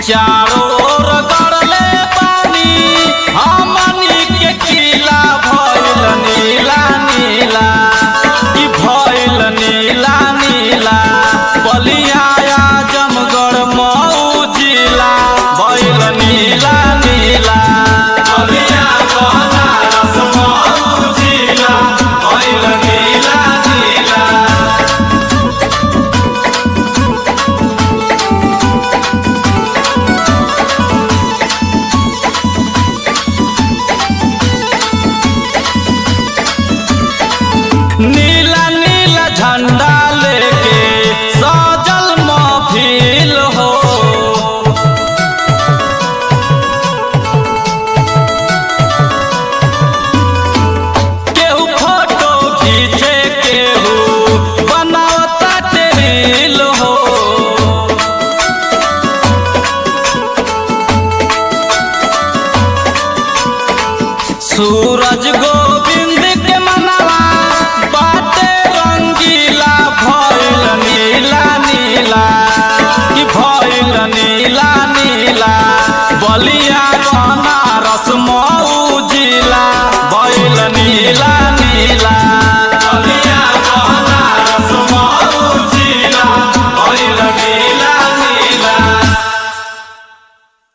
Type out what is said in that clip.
चारों ओर गड़ले पानी हमनी के किला भइल नीला नीला कि भइल नीला नीला बलिया आजमगढ़ मऊ जिला भइल नीला नीला बलिया बनारस मऊ जिला भइल नीला नीला। नीला नीला झंडा लेके सजल महफिल हो केहू फोटो खींचे केहू बनावता रील हो सूरज गोविंद के मनवा बाटे रंगीला भइल नीला नीला कि भइल नीला नीला बलिया बनारस मऊ जिला भइल नीला नीला।